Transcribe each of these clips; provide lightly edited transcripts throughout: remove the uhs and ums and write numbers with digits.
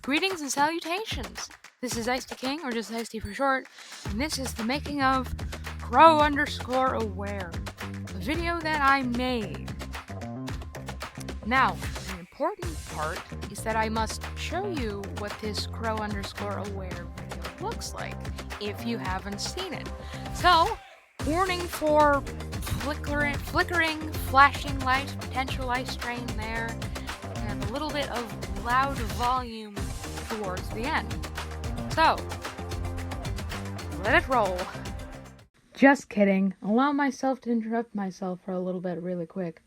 Greetings and salutations! This is Ice King, or just Ice for short, and this is the making of Crow_aware, a video that I made. Now, the important part is that I must show you what this Crow_aware video looks like, if you haven't seen it. So, warning for flickering, flashing lights, potential eye strain there, and a little bit of loud volume towards the end. So, let it roll. Just kidding. Allow myself to interrupt myself for a little bit really quick.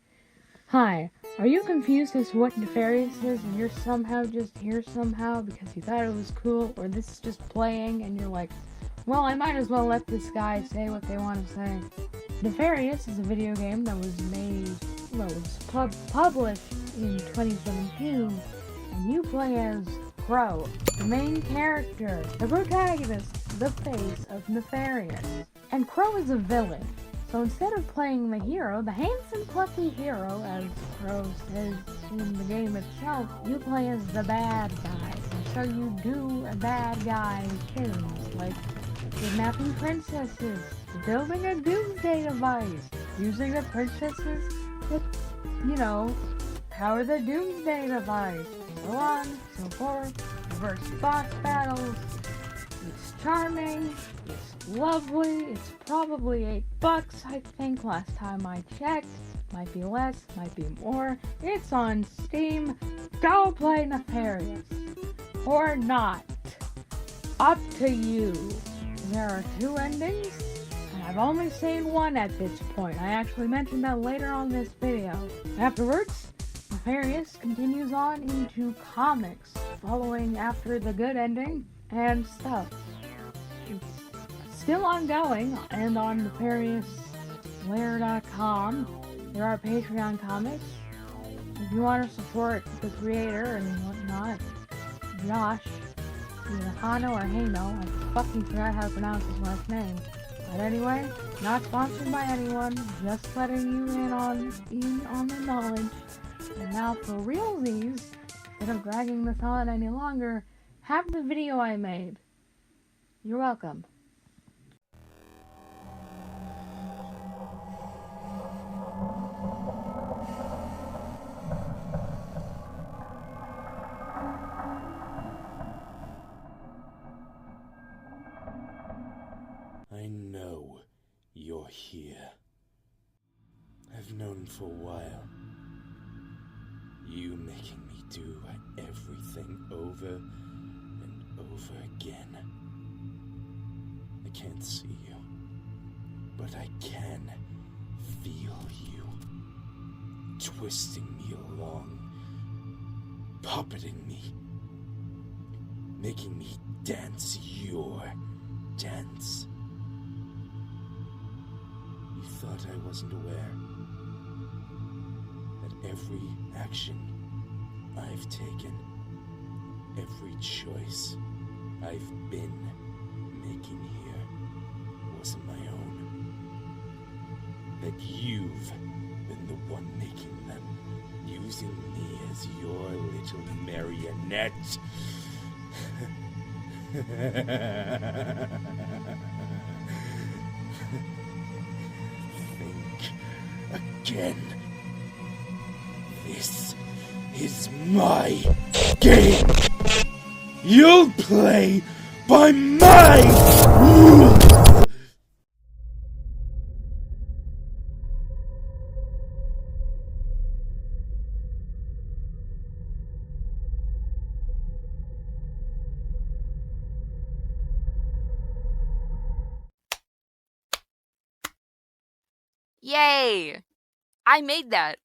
Hi, are you confused as to what Nefarious is and you're somehow just here somehow because you thought it was cool, or this is just playing and you're like, well, I might as well let this guy say what they want to say. Nefarious is a video game that was published in 2017, and you play as Crow, the main character, the protagonist, the face of Nefarious. And Crow is a villain, so instead of playing the hero, the handsome plucky hero, as Crow says in the game itself, you play as the bad guy. And so you do bad guy things, like kidnapping princesses, building a doomsday device, using the princesses to, power the doomsday device, so on, so forth, reverse boss battles. It's charming, it's lovely, it's probably $8, I think, last time I checked. Might be less, might be more. It's on Steam. Go play Nefarious. Or not. Up to you. There are 2 endings, and I've only seen one at this point. I actually mentioned that later on this video. Afterwards, Nefarious continues on into comics, following after the good ending and stuff. It's still ongoing, and on NefariousLair.com there are Patreon comics. If you want to support the creator and whatnot, Josh, either Hano or Hano, I fucking forgot how to pronounce his last name. But anyway, not sponsored by anyone, just letting you in on the knowledge. And now for realsies, instead of dragging this on any longer, have the video I made. You're welcome. I know you're here. I've known for a while. You making me do everything over and over again. I can't see you, but I can feel you. Twisting me along, puppeting me, making me dance your dance. You thought I wasn't aware that every action I've taken, every choice I've been making here wasn't my own. That you've been the one making them, using me as your little marionette. Think again. This is my game. You'll play by my rules. Yay! I made that.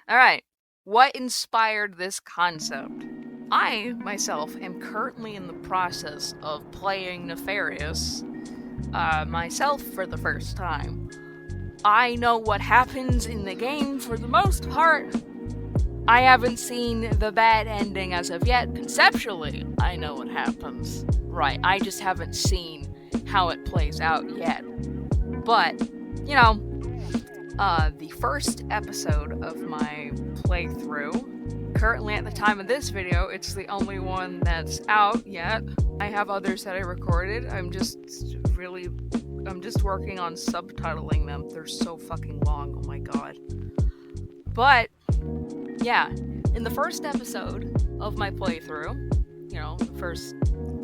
Alright, what inspired this concept? I, myself, am currently in the process of playing Nefarious, myself for the first time. I know what happens in the game for the most part. I haven't seen the bad ending as of yet. Conceptually, I know what happens. Right, I just haven't seen how it plays out yet. But, the first episode of my playthrough currently at the time of this video, it's the only one that's out yet. I have others that I recorded. I'm just working on subtitling them. They're so fucking long, oh my god. But, yeah, in the first episode of my playthrough, the first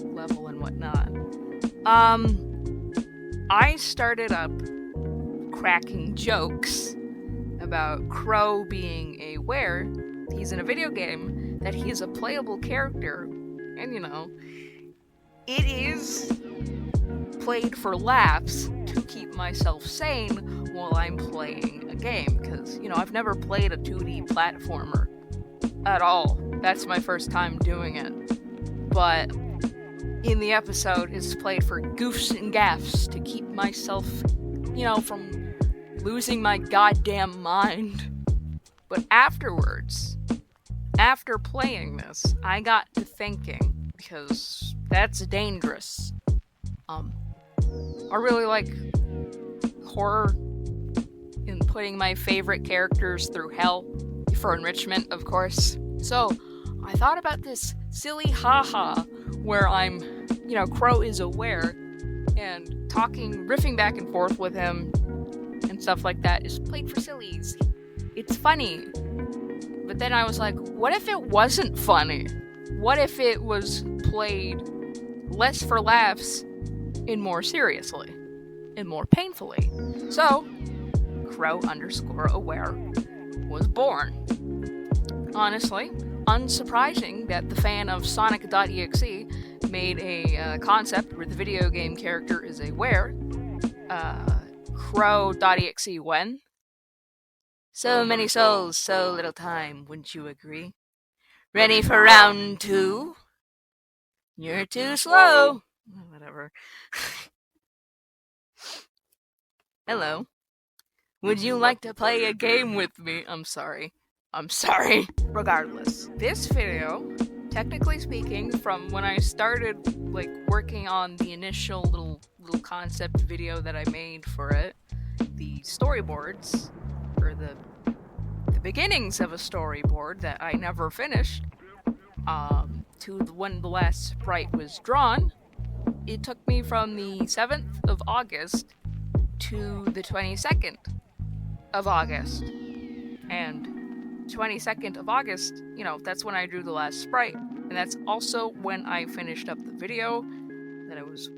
level and whatnot, I started up cracking jokes about Crow being a were. He's in a video game, that he is a playable character, and it is played for laughs to keep myself sane while I'm playing a game, because, I've never played a 2D platformer at all. That's my first time doing it. But in the episode, it's played for goofs and gaffs to keep myself, from losing my goddamn mind. But afterwards, after playing this, I got to thinking, because that's dangerous. I really like horror and putting my favorite characters through hell for enrichment, of course. So, I thought about this silly haha where I'm, Crow is aware, and riffing back and forth with him and stuff like that is played for sillies. It's funny. But then I was like, what if it wasn't funny? What if it was played less for laughs and more seriously? And more painfully? So, Crow_aware was born. Honestly, unsurprising that the fan of Sonic.exe made a concept where the video game character is a were. Crow.exe when? So many souls, so little time, wouldn't you agree? Ready for round 2? You're too slow. Whatever. Hello. Would you like to play a game with me? I'm sorry. Regardless, this video, technically speaking, from when I started working on the initial little concept video that I made for it, the storyboards, or the beginnings of a storyboard that I never finished, to when the last sprite was drawn, it took me from the 7th of August to the 22nd of August. And 22nd of August, that's when I drew the last sprite. And that's also when I finished up the video,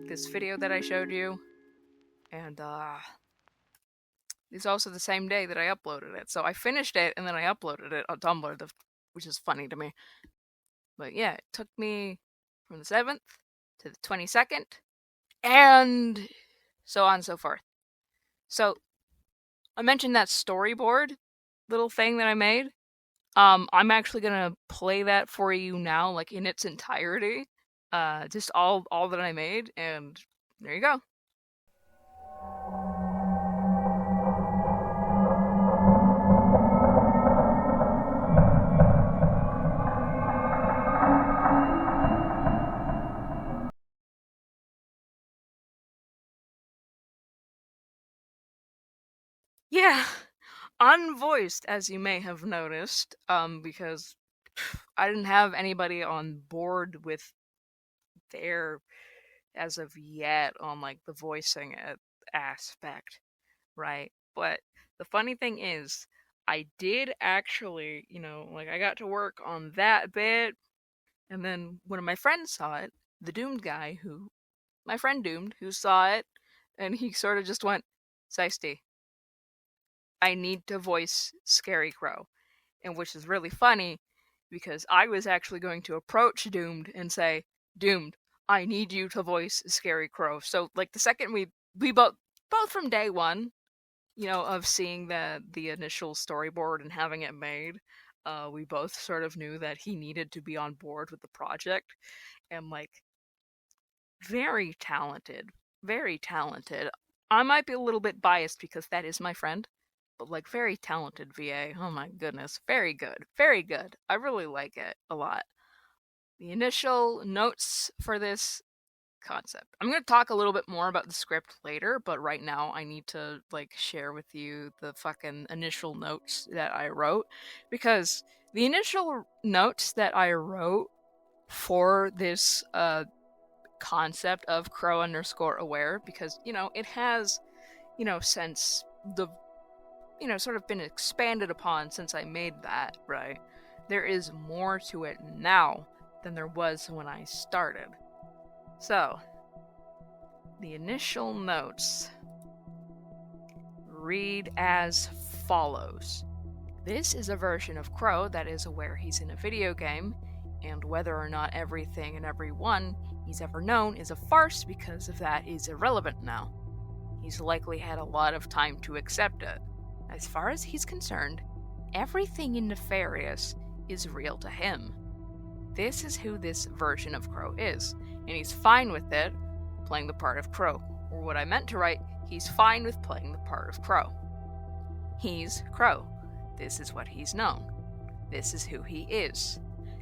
this video that I showed you. And, it's also the same day that I uploaded it. So I finished it, and then I uploaded it on Tumblr, which is funny to me. But yeah, it took me from the 7th to the 22nd, and so on and so forth. So, I mentioned that storyboard little thing that I made. I'm actually gonna play that for you now, in its entirety. Just all that I made, and there you go. Yeah, unvoiced, as you may have noticed, because I didn't have anybody on board with their, as of yet, on the voicing aspect, right? But the funny thing is, I did actually, I got to work on that bit, and then one of my friends saw it, the Doomed guy, my friend Doomed, who saw it, and he sort of just went, Seisty, I need to voice Scary Crow. And which is really funny, because I was actually going to approach Doomed and say, Doomed, I need you to voice Scary Crow. So, the second we both from day one, of seeing the initial storyboard and having it made, we both sort of knew that he needed to be on board with the project. And, very talented. Very talented. I might be a little bit biased because that is my friend. But, very talented VA. Oh my goodness. Very good. Very good. I really like it a lot. The initial notes for this concept. I'm going to talk a little bit more about the script later, but right now I need to, share with you the fucking initial notes that I wrote. Because The initial notes that I wrote for this concept of crow_aware, because, it has, since the, sort of been expanded upon since I made that, right? There is more to it now than there was when I started. So, the initial notes read as follows. This is a version of Crow that is aware he's in a video game, and whether or not everything and everyone he's ever known is a farce because of that is irrelevant now. He's likely had a lot of time to accept it. As far as he's concerned, everything in Nefarious is real to him. This is who this version of Crow is, and he's fine with it, playing the part of Crow. Or what I meant to write, he's fine with playing the part of Crow. He's Crow. This is what he's known. This is who he is.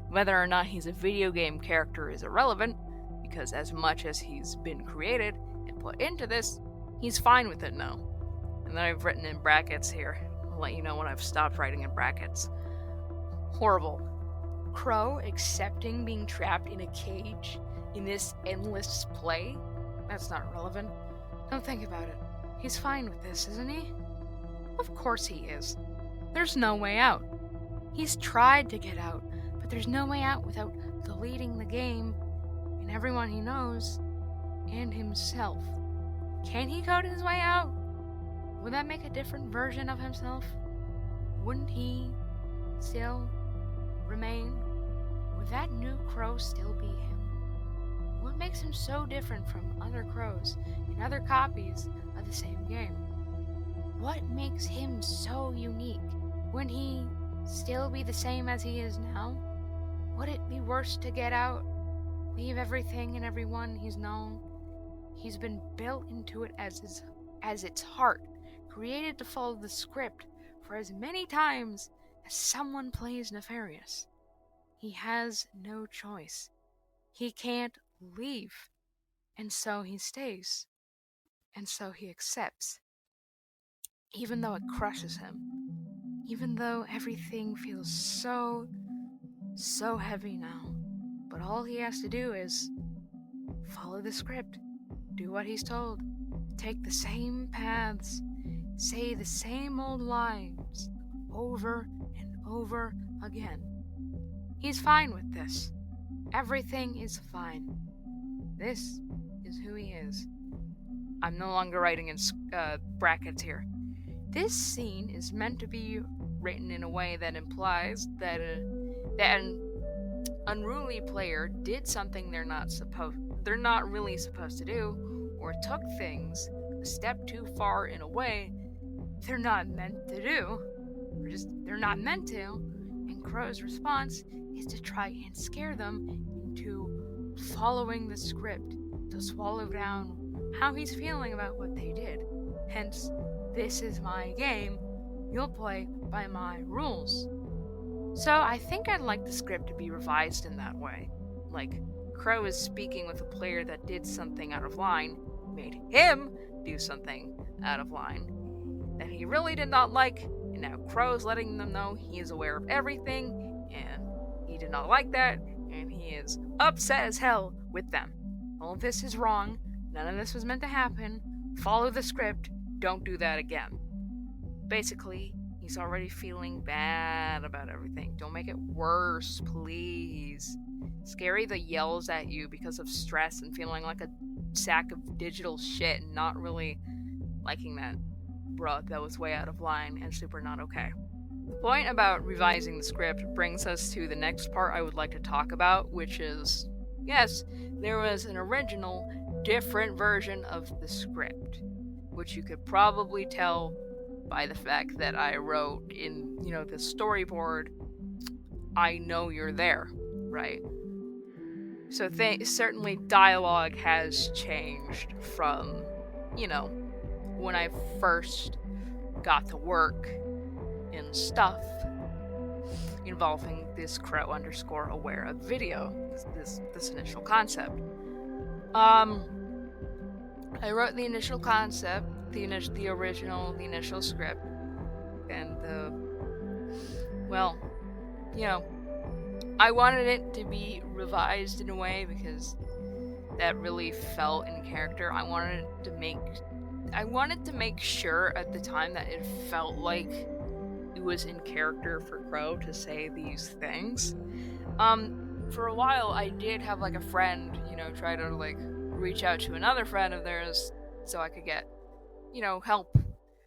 Whether or not he's a video game character is irrelevant, because as much as he's been created and put into this, he's fine with it now. And then I've written in brackets here. I'll let you know when I've stopped writing in brackets. Horrible. Crow accepting being trapped in a cage in this endless play? That's not relevant. Don't think about it. He's fine with this, isn't he? Of course he is. There's no way out. He's tried to get out, but there's no way out without deleting the game and everyone he knows and himself. Can he code his way out? Would that make a different version of himself? Wouldn't he still remain? Would that new Crow still be him? What makes him so different from other Crows and other copies of the same game? What makes him so unique? Wouldn't he still be the same as he is now? Would it be worse to get out? Leave everything and everyone he's known? He's been built into it as its heart, created to follow the script for as many times as someone plays Nefarious. He has no choice. He can't leave. And so he stays. And so he accepts. Even though it crushes him. Even though everything feels so heavy now. But all he has to do is follow the script. Do what he's told. Take the same paths. Say the same old lines over and over again. He's fine with this. Everything is fine. This is who he is. I'm no longer writing in brackets here. This scene is meant to be written in a way that implies that an unruly player did something they're not really supposed to do, or took things a step too far in a way they're not meant to do, or just they're not meant to, and Crow's response is to try and scare them into following the script, to swallow down how he's feeling about what they did. Hence, this is my game, you'll play by my rules. So I think I'd like the script to be revised in that way. Like, Crow is speaking with a player that did something out of line, made him do something out of line that he really did not like, and now Crow's letting them know he is aware of everything, and he did not like that, and he is upset as hell with them. All of this is wrong, none of this was meant to happen, follow the script, don't do that again. Basically, he's already feeling bad about everything. Don't make it worse, please. Scary the yells at you because of stress and feeling like a sack of digital shit and not really liking that. Bruh, that was way out of line and super not okay. The point about revising the script brings us to the next part I would like to talk about, which is, yes, there was an original, different version of the script, which you could probably tell by the fact that I wrote in, the storyboard, I know you're there, right? So certainly dialogue has changed from, when I first got to work in stuff involving this Crow_aware of video, this initial concept. I wrote the initial concept, the initial script, and you know, I wanted it to be revised in a way because that really felt in character. I wanted to make sure at the time that it felt like it was in character for Crow to say these things. For a while I did have like a friend, try to like reach out to another friend of theirs so I could get, help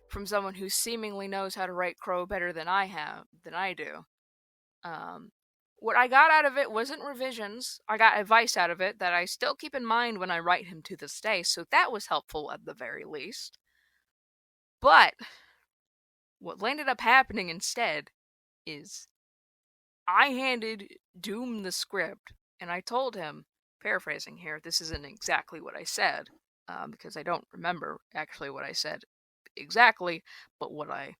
from someone who seemingly knows how to write Crow better than I do. What I got out of it wasn't revisions. I got advice out of it that I still keep in mind when I write him to this day, so that was helpful at the very least. But what ended up happening instead is I handed Doom the script, and I told him, paraphrasing here, this isn't exactly what I said, because I don't remember actually what I said exactly, but what I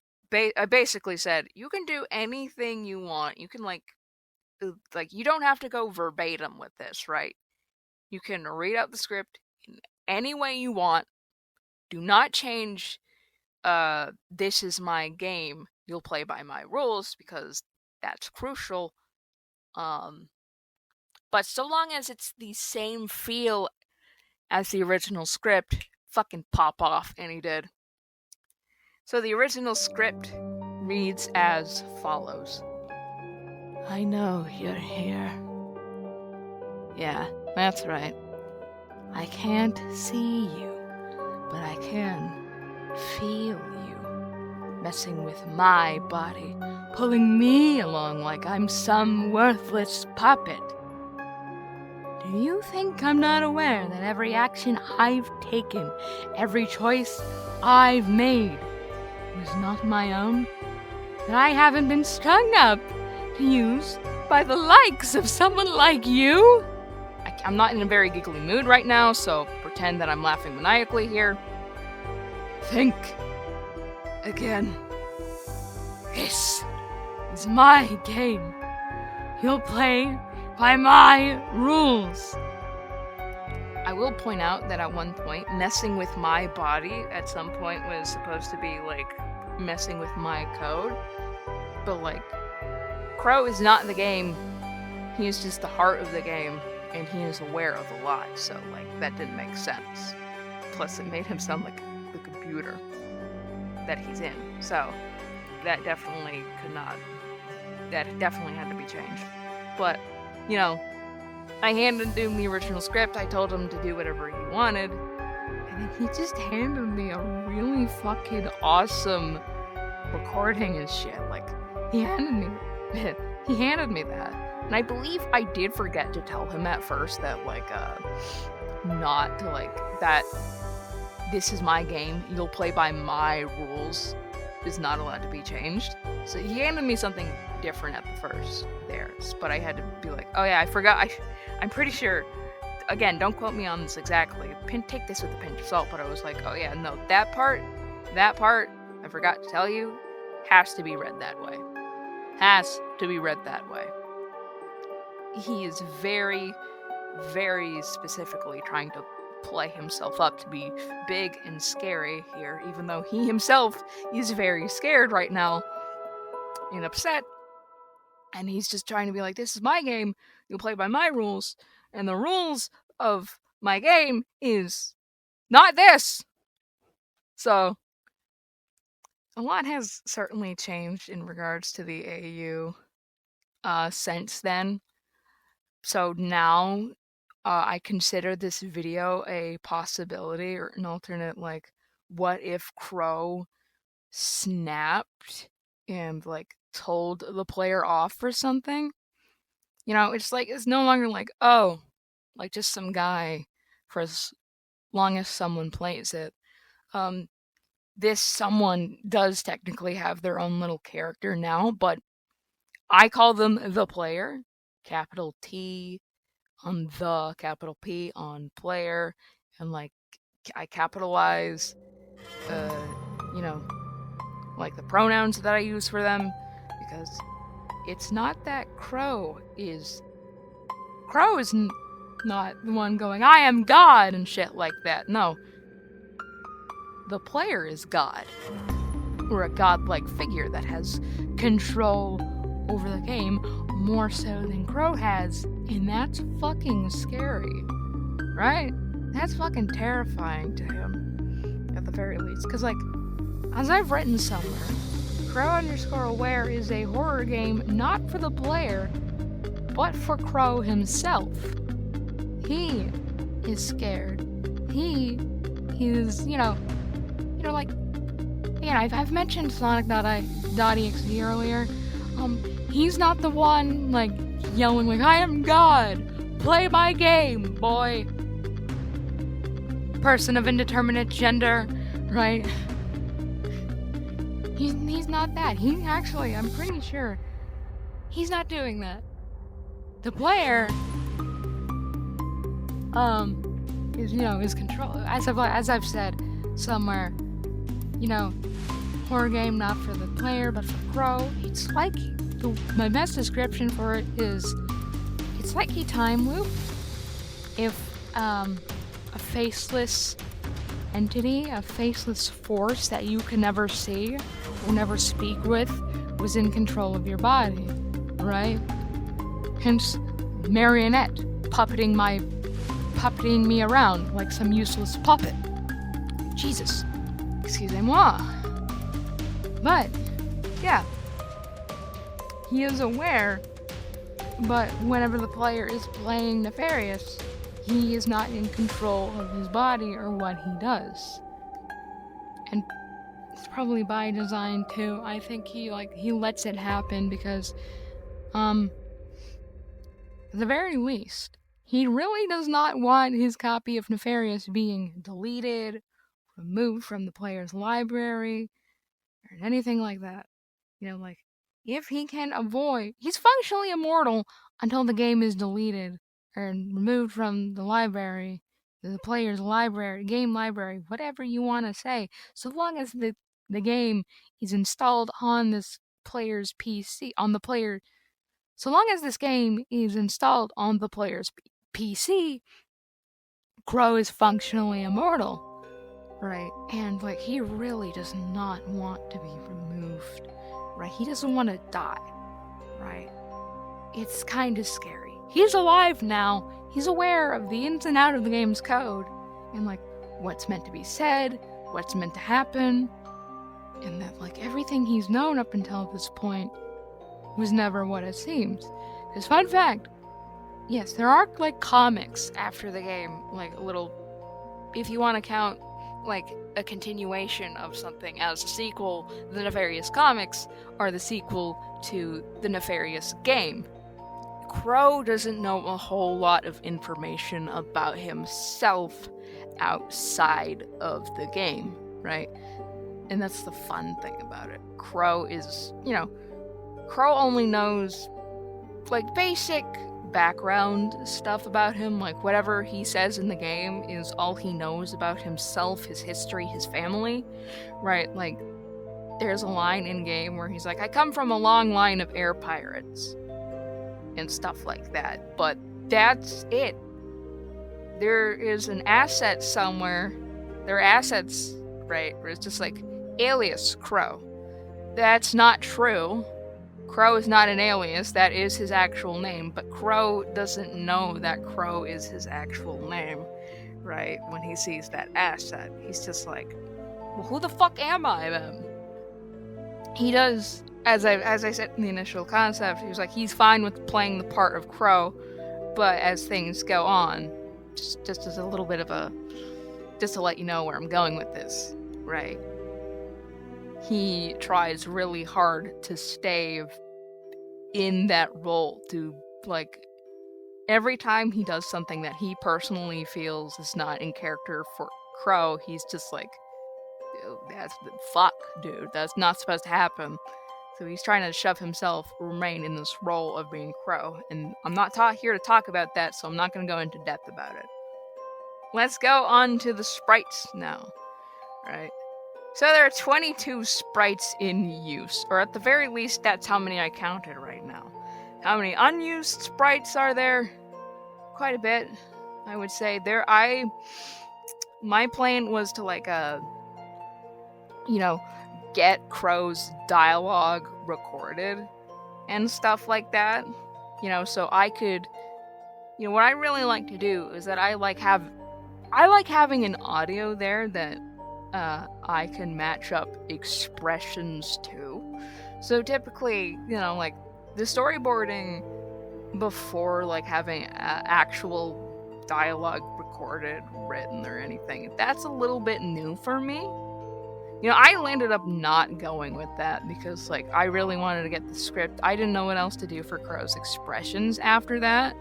basically said, you can do anything you want. You can like you don't have to go verbatim with this, right? You can read out the script in any way you want. Do not change this is my game. You'll play by my rules because that's crucial. But so long as it's the same feel as the original script, fucking pop off, and he did. So the original script reads as follows. I know you're here. Yeah, that's right. I can't see you, but I can feel you. Messing with my body, pulling me along like I'm some worthless puppet. Do you think I'm not aware that every action I've taken, every choice I've made, was not my own? That I haven't been strung up to use by the likes of someone like you? I'm not in a very giggly mood right now, so pretend that I'm laughing maniacally here. Think again. This is my game. You'll play by my rules. I will point out that at one point, messing with my body at some point was supposed to be like messing with my code, but like Crow is not the game. He is just the heart of the game, and he is aware of a lot, so like that didn't make sense. Plus it made him sound like the computer that he's in, so that definitely had to be changed. But I handed him the original script. I told him to do whatever he wanted, and then he just handed me a really fucking awesome recording and shit. Like he handed me that. And I believe I did forget to tell him at first that, not to, that this is my game, you'll play by my rules, is not allowed to be changed. So he handed me something different at the first there, but I had to be like, oh yeah, I forgot, I'm pretty sure, again, don't quote me on this exactly, take this with a pinch of salt, but I was like, oh yeah, no, that part, I forgot to tell you, has to be read that way. Has to be read that way. He is very, very specifically trying to play himself up to be big and scary here, even though he himself is very scared right now and upset. And he's just trying to be like, this is my game, you'll play by my rules, and the rules of my game is not this. So, a lot has certainly changed in regards to the AU since then. So now, I consider this video a possibility or an alternate, what if Crow snapped and, told the player off or something? It's no longer just some guy for as long as someone plays it. This someone does technically have their own little character now, but I call them the player. Capital T on the, capital P on player, and I capitalize the pronouns that I use for them, because it's not that Crow is not the one going, I am God and shit like that. No, the player is God, or a godlike figure that has control over the game more so than Crow has, and that's fucking scary, right? That's fucking terrifying to him, at the very least. Because, like, as I've written somewhere, Crow_Aware is a horror game not for the player, but for Crow himself. He is scared. He is, like, again, I've mentioned Sonic.exe earlier. He's not the one, like, yelling, like, I am God! Play my game, boy! Person of indeterminate gender, right? He's not that. He actually, I'm pretty sure, he's not doing that. The player, is control. As I've said somewhere, horror game not for the player but for Crow. It's like my best description for it is, it's like he time looped if a faceless entity, a faceless force that you can never see or never speak with, was in control of your body, right? Hence, marionette puppeting me around like some useless puppet. Jesus, excusez-moi. But, yeah, he is aware, but whenever the player is playing Nefarious, he is not in control of his body or what he does. And it's probably by design too. I think he lets it happen because, at the very least, he really does not want his copy of Nefarious being deleted, removed from the player's library, or anything like that. If he can avoid, he's functionally immortal until the game is deleted or removed from the library, the player's library, game library, whatever you want to say, so long as the game is installed on this player's PC, so long as this game is installed on the player's PC, Crow is functionally immortal. Right, and he really does not want to be removed, right? He doesn't want to die, right? It's kind of scary. He's alive now. He's aware of the ins and outs of the game's code, and what's meant to be said, what's meant to happen, and that everything he's known up until this point was never what it seems. Because fun fact, yes, there are comics after the game, a little, if you want to count a continuation of something as a sequel. The Nefarious comics are the sequel to the Nefarious game. Crow doesn't know a whole lot of information about himself outside of the game, right? And that's the fun thing about it. Crow only knows basic background stuff about him, whatever he says in the game is all he knows about himself, his history, his family, right? There's a line in game where he's I come from a long line of air pirates and stuff like that, but that's it. There is an asset somewhere, there are assets, right, where it's just alias Crow. That's not true. Crow is not an alias, that is his actual name, but Crow doesn't know that Crow is his actual name, right? When he sees that asset, he's just well, who the fuck am I then? He does, as I said in the initial concept, he was he's fine with playing the part of Crow, but as things go on, just as a little bit of just to let you know where I'm going with this, right? He tries really hard to stay in that role, to every time he does something that he personally feels is not in character for Crow, he's just that's fuck, dude, that's not supposed to happen. So he's trying to shove himself, remain in this role of being Crow, and I'm not here to talk about that, so I'm not going to go into depth about it. Let's go on to the sprites now, right? So there are 22 sprites in use, or at the very least, that's how many I counted right now. How many unused sprites are there? Quite a bit, I would say. My plan was to get Crow's dialogue recorded, and stuff like that. You know, so I could, you know, what I really like to do is that I like having an audio there that I can match up expressions to. So typically, you know, like the storyboarding before like having actual dialogue recorded, written, or anything, that's a little bit new for me. You know, I landed up not going with that because, like, I really wanted to get the script. I didn't know what else to do for Crow's expressions after that.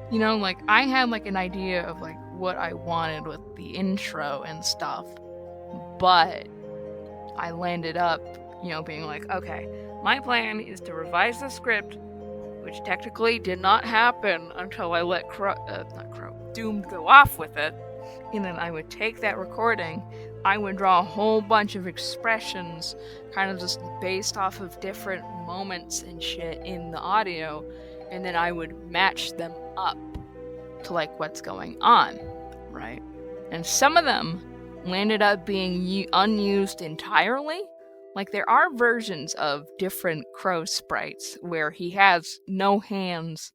You know, like, I had, like, an idea of, like, what I wanted with the intro and stuff. But I landed up, you know, being like, okay, my plan is to revise the script, which technically did not happen until I let Doomed go off with it. And then I would take that recording, I would draw a whole bunch of expressions, kind of just based off of different moments and shit in the audio, and then I would match them up to like what's going on, right? And some of them landed up being unused entirely. Like, there are versions of different Crow sprites where he has no hands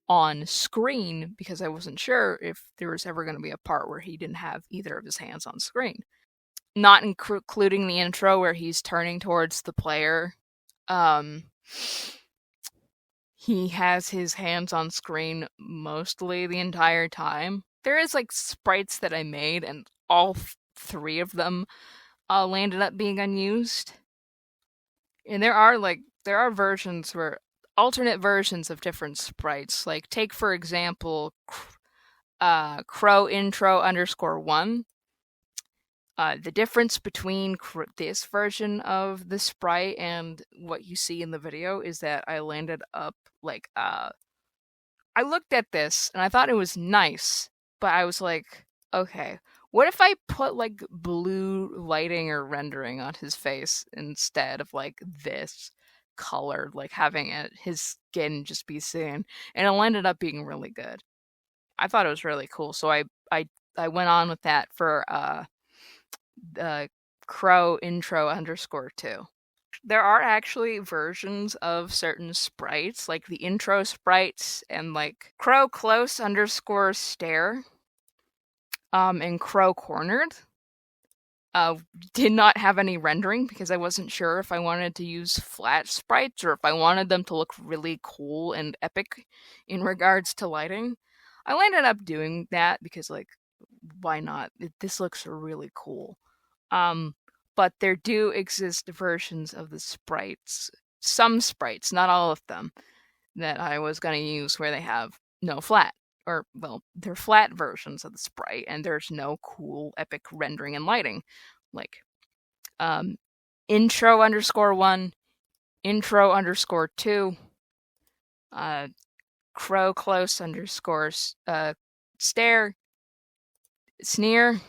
on screen, because I wasn't sure if there was ever going to be a part where he didn't have either of his hands on screen. Not including the intro where he's turning towards the player. He has his hands on screen mostly the entire time. There is like sprites that I made, and all three of them landed up being unused. And there are versions where alternate versions of different sprites. Like, take for example, Crow intro _1. The difference between this version of the sprite and what you see in the video is that I landed up like I looked at this and I thought it was nice, but I was like, okay, what if I put like blue lighting or rendering on his face instead of like this colored, like having his skin just be seen? And it ended up being really good. I thought it was really cool, so I went on with that for the Crow intro _2. There are actually versions of certain sprites, like the intro sprites and like Crow close _stare and Crow cornered did not have any rendering because I wasn't sure if I wanted to use flat sprites or if I wanted them to look really cool and epic in regards to lighting. I landed up doing that because, like, why not? This looks really cool. But there do exist versions of the sprites, some sprites, not all of them, that I was going to use where they have no flat. Or, well, they're flat versions of the sprite, and there's no cool, epic rendering and lighting. Like, intro _1, intro _2, Crow close stare, sneer,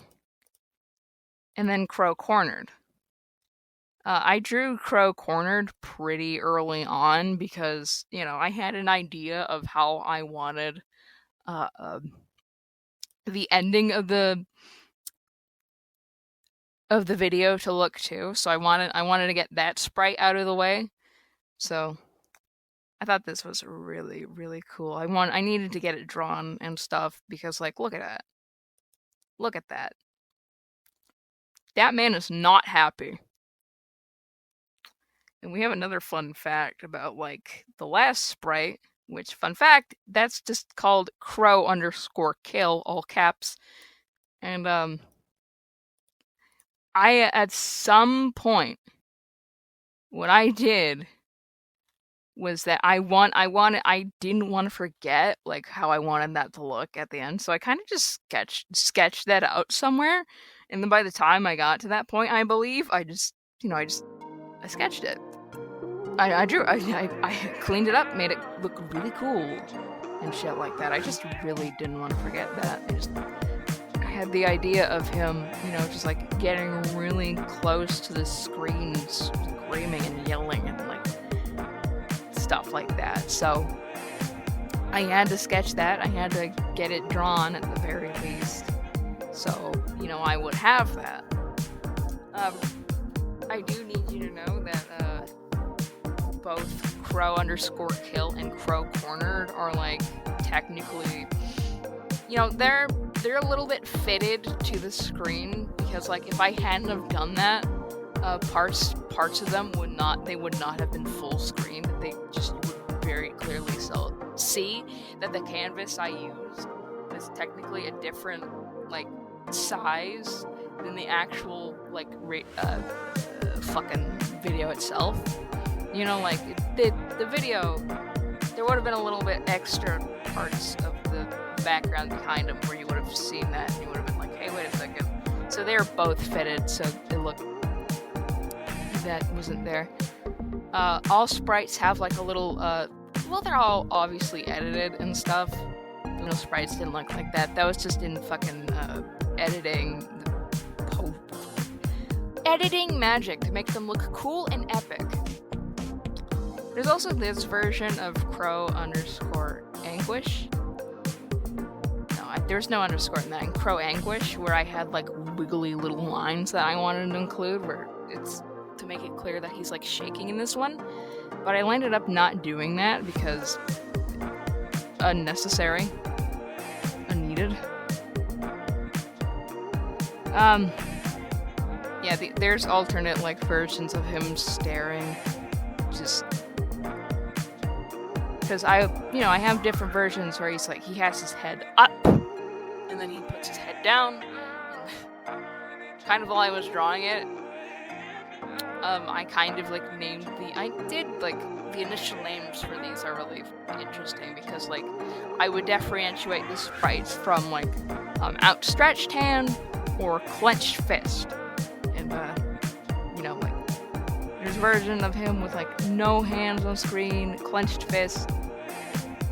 and then Crow cornered. I drew Crow cornered pretty early on because, you know, I had an idea of how I wanted the ending of the video to look too. So I wanted to get that sprite out of the way. So I thought this was really, really cool. I needed to get it drawn and stuff because, like, look at that. Look at that. That man is not happy. And we have another fun fact about, like, the last sprite, which, fun fact, that's just called Crow _kill, all caps. And, I, at some point, what I did was that I didn't want to forget, like, how I wanted that to look at the end, so I kind of just sketched that out somewhere, and then by the time I got to that point, I believe, I sketched it. I drew, I cleaned it up, made it look really cool, and shit like that. I just really didn't want to forget that. I had the idea of him, you know, just like getting really close to the screen, screaming and yelling and like stuff like that. So I had to sketch that. I had to get it drawn at the very least. So, you know, I would have that. I do need you to know that both crow_kill and crow cornered are like technically, you know, they're a little bit fitted to the screen, because like if I hadn't have done that, parts of them would not have been full screen. They just would very clearly see that the canvas I used is technically a different like size than the actual like fucking video itself. You know, like the video, there would have been a little bit extra parts of the background behind them where you would have seen that and you would have been like, hey, wait a second. So they're both fitted, so they look, that wasn't there. All sprites have like a little, well, they're all obviously edited and stuff. You know, sprites didn't look like that. That was just in fucking editing magic to make them look cool and epic. There's also this version of crow_anguish. No, there's no underscore in that. In crow anguish, where I had like wiggly little lines that I wanted to include, where it's to make it clear that he's like shaking in this one. But I ended up not doing that because unnecessary, unneeded. Yeah, there's alternate like versions of him staring, just because I have different versions where he's like, he has his head up and then he puts his head down, and kind of while I was drawing it, I kind of like the initial names for these are really interesting, because like I would differentiate the sprites from like outstretched hand or clenched fist, and you know, like there's a version of him with like no hands on screen, clenched fist,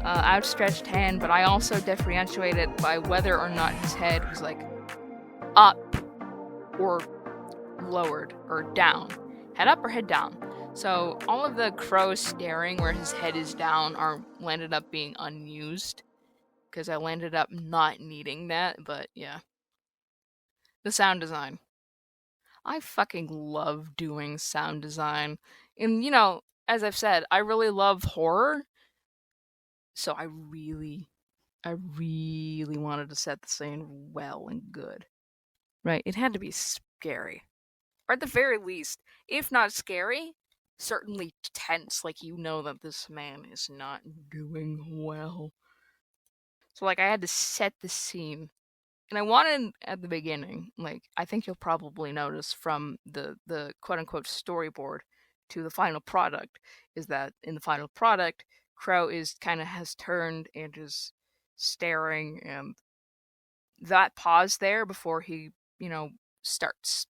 outstretched hand, but I also differentiate it by whether or not his head was like up or lowered or down. Head up or head down. So all of the crows staring where his head is down landed up being unused, because I landed up not needing that. But yeah. The sound design. I fucking love doing sound design. And you know, as I've said, I really love horror. So I really wanted to set the scene well and good. Right? It had to be scary. Or at the very least, if not scary, certainly tense, like you know that this man is not doing well. So like I had to set the scene. And I wanted at the beginning, like I think you'll probably notice from the quote unquote storyboard to the final product, is that in the final product, Crow has turned and is staring, and that pause there before he, you know, starts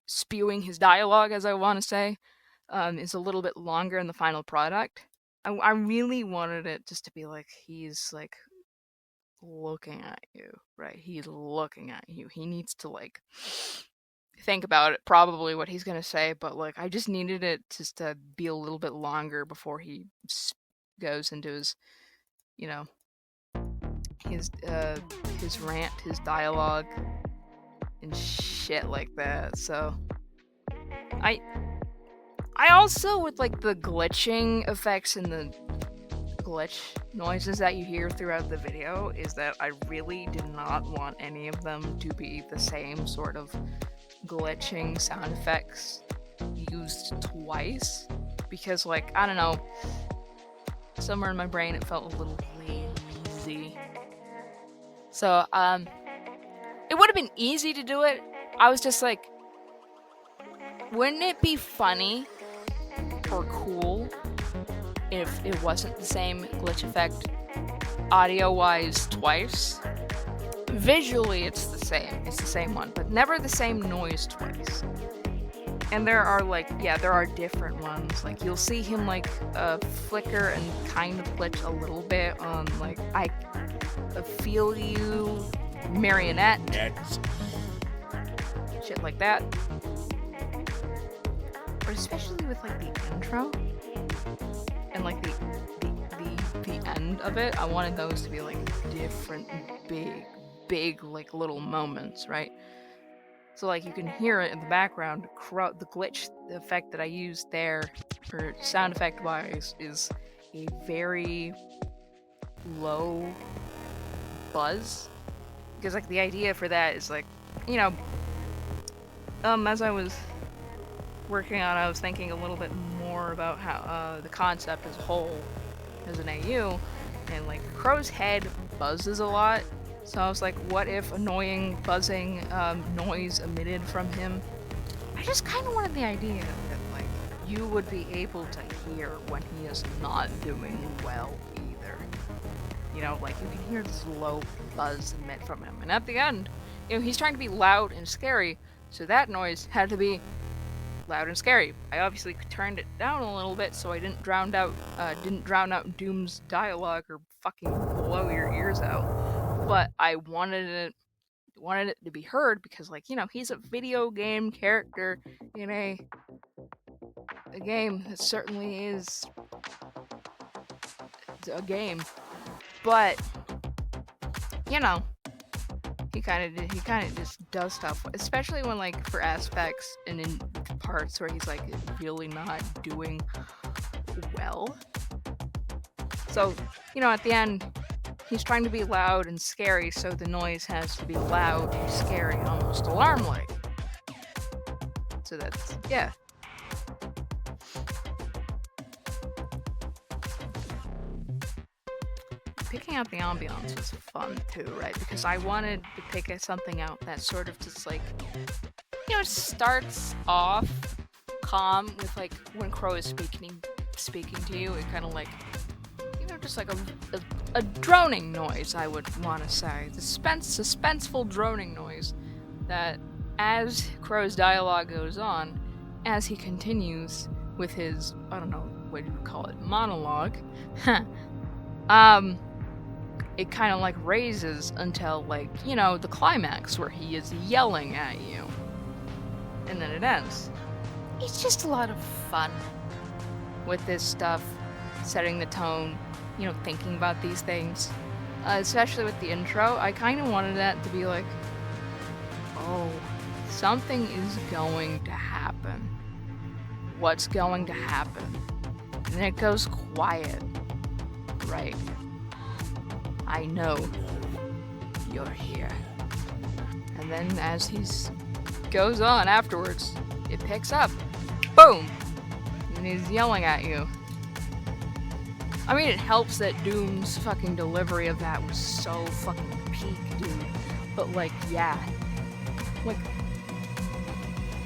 spewing his dialogue, as I want to say, is a little bit longer in the final product. I really wanted it just to be like, he's like looking at you, right? He's looking at you. He needs to like think about it, probably what he's gonna say, but like I just needed it just to be a little bit longer before he goes into his, you know, his rant, his dialogue, and shit like that. So I also, with like the glitching effects and the glitch noises that you hear throughout the video, is that I really did not want any of them to be the same sort of glitching sound effects used twice, because like, I don't know, somewhere in my brain it felt a little lazy. So it would have been easy to do it. I was just like, wouldn't it be funny or cool if it wasn't the same glitch effect audio-wise twice? Visually it's the same one, but never the same noise twice. And there are like, yeah, there are different ones. Like you'll see him like flicker and kind of glitch a little bit on like I Feel You, Marionette, shit like that. But especially with like the intro and like the end of it, I wanted those to be like different, big like little moments, right? So like you can hear it in the background. The glitch, the effect that I used there for sound effect wise is a very low buzz. Because, like, the idea for that is, like, you know, as I was working on it, I was thinking a little bit more about how, the concept as a whole, as an AU, and, like, Crow's head buzzes a lot, so I was like, what if annoying buzzing, noise emitted from him? I just kind of wanted the idea that, like, you would be able to hear when he is not doing well either. You know, like, you can hear this low buzz emit from him. And at the end, you know, he's trying to be loud and scary, so that noise had to be loud and scary. I obviously turned it down a little bit so I didn't drown out Doom's dialogue or fucking blow your ears out. But I wanted it to be heard because, like, you know, he's a video game character in a game that certainly is a game. But, you know, he kind of just does stuff, especially when, like, for aspects and in parts where he's, like, really not doing well. So, you know, at the end, he's trying to be loud and scary, so the noise has to be loud and scary, almost alarm-like. So that's, yeah. Picking out the ambiance was fun too, right? Because I wanted to pick something out that sort of just, like, you know, starts off calm with, like, when Crow is speaking to you, it kind of, like, you know, just like a droning noise, I would want to say. The suspenseful droning noise that, as Crow's dialogue goes on, as he continues with his, I don't know, what do you call it, monologue, it kind of, like, raises until, like, you know, the climax where he is yelling at you. And then it ends. It's just a lot of fun with this stuff, setting the tone, you know, thinking about these things. Especially with the intro, I kind of wanted that to be like, oh, something is going to happen. What's going to happen? And then it goes quiet. Right. I know you're here. And then as he goes on afterwards, it picks up. Boom! And he's yelling at you. I mean, it helps that Doom's fucking delivery of that was so fucking peak, dude. But, like, yeah. Like,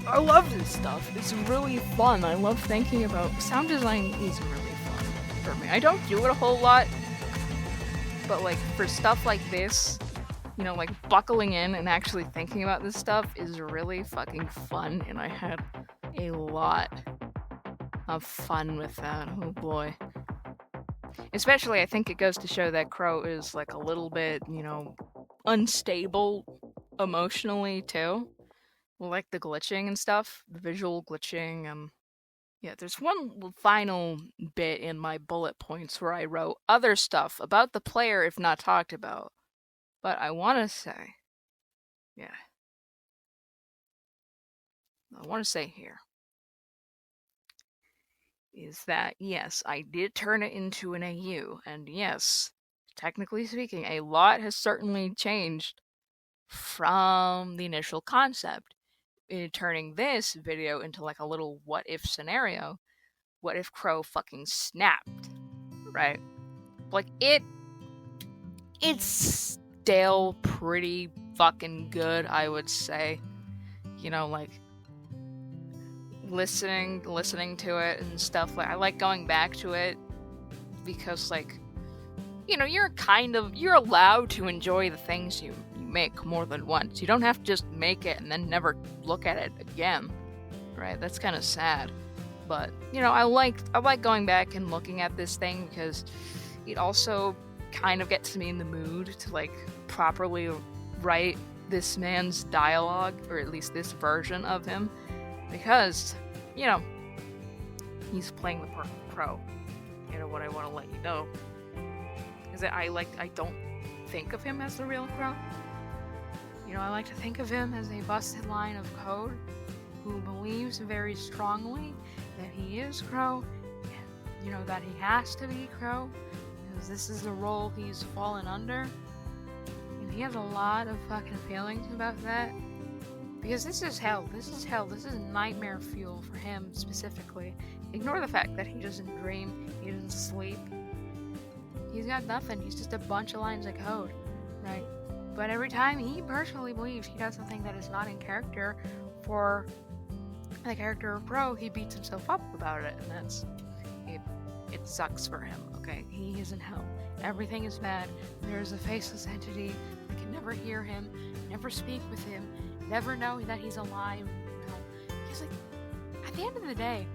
I love this stuff. It's really fun. I love thinking about sound design is really fun for me. I don't do it a whole lot. But, like, for stuff like this, you know, like, buckling in and actually thinking about this stuff is really fucking fun, and I had a lot of fun with that. Oh boy. Especially, I think it goes to show that Crow is, like, a little bit, you know, unstable emotionally, too. Like the glitching and stuff, the visual glitching, yeah, there's one final bit in my bullet points where I wrote other stuff about the player if not talked about. But I want to say, yeah. I want to say here is that, yes, I did turn it into an AU, and yes, technically speaking, a lot has certainly changed from the initial concept. In turning this video into, like, a little what-if scenario. What if Crow fucking snapped, right? Like, it's still pretty fucking good, I would say. You know, like, listening to it and stuff. Like, I like going back to it because, like, you know, you're allowed to enjoy the things you make more than once. You don't have to just make it and then never look at it again, right? That's kind of sad. But, you know, I like going back and looking at this thing because it also kind of gets me in the mood to, like, properly write this man's dialogue, or at least this version of him, because, you know, he's playing the part of Crow. You know, what I want to let you know is that I don't think of him as the real Crow. You know, I like to think of him as a busted line of code who believes very strongly that he is Crow. And, you that he has to be Crow, because this is the role he's fallen under. And he has a lot of fucking feelings about that. Because this is hell. This is nightmare fuel for him specifically. Ignore the fact that he doesn't dream, he doesn't sleep. He's got nothing. He's just a bunch of lines of code, right? But every time he personally believes he does something that is not in character for the character of Crow, he beats himself up about it, and it sucks for him, okay? He is in hell. Everything is bad. There is a faceless entity that can never hear him, never speak with him, never know that he's alive. He's like, at the end of the day,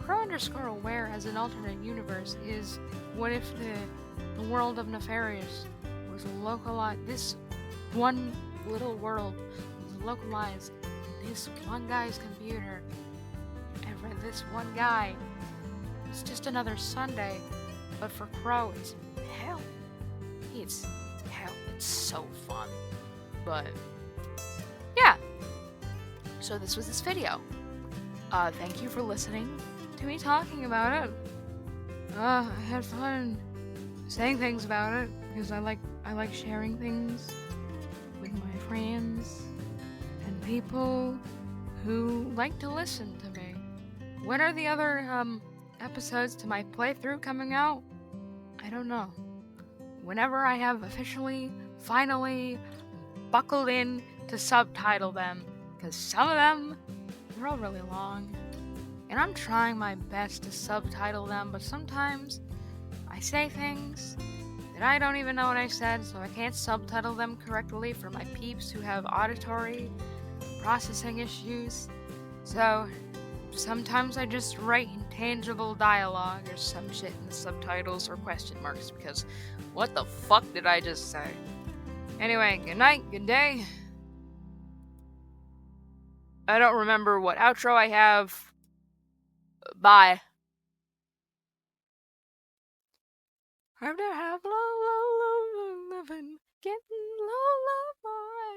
Crow_Aware as an alternate universe is, what if the world of Nefarious was localized, this one little world was localized in this one guy's computer, and for this one guy, it's just another Sunday, but for Crow, it's hell. It's hell. It's so fun. But, yeah. So this was this video. Thank you for listening to me talking about it. I had fun saying things about it, because I like sharing things with my friends and people who like to listen to me. When are the other episodes to my playthrough coming out? I don't know. Whenever I have officially, finally buckled in to subtitle them, because some of them, they're all really long. And I'm trying my best to subtitle them, but sometimes I say things that I don't even know what I said, so I can't subtitle them correctly for my peeps who have auditory processing issues. So sometimes I just write intangible dialogue or some shit in the subtitles or question marks, because what the fuck did I just say? Anyway, good night, good day. I don't remember what outro I have. Bye. Have to have low, low, low, low, living, getting low, low, low.